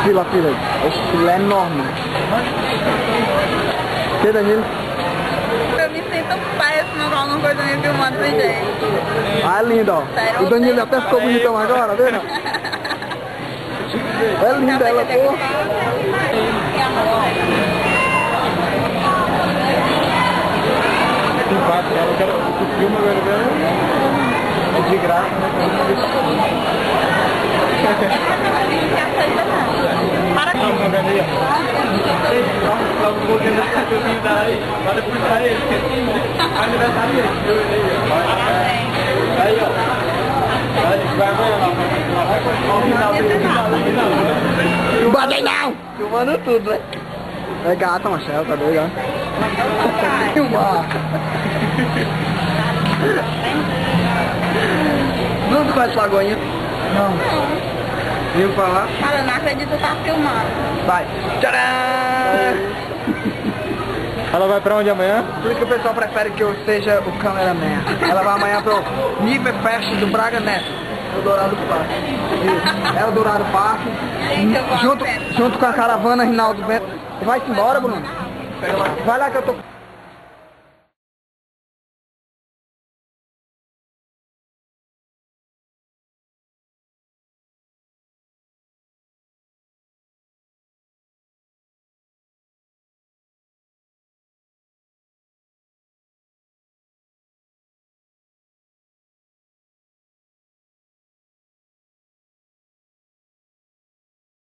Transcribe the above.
Fila, o filé é enorme. Que, Danilo? Eu me sinto péssima com alguma coisa me filmando do jeito. Ah, é lindo, ó. O Danilo até ficou bonitão agora, vendo? É linda ela, pô. Simpática, eu quero que o filme agora é de graça, né? Para aqui. Aí, ó. Filmando não! Filmando tudo, né? É gata, Marcelo, tá doido, ó. Filmar. Não conhece Lagoinha? Não. Viu falar? Cara, não acredito que tá filmando. Vai. Tcharam! Ela vai pra onde amanhã? Por isso que o pessoal prefere que eu seja o cameraman. Ela vai amanhã pro Nível Fest do Braga Neto, no Dourado Parque. Isso. É o Dourado Parque. Junto com a caravana Rinaldo Bento. Vai-se embora, Bruno. Vai lá que eu tô...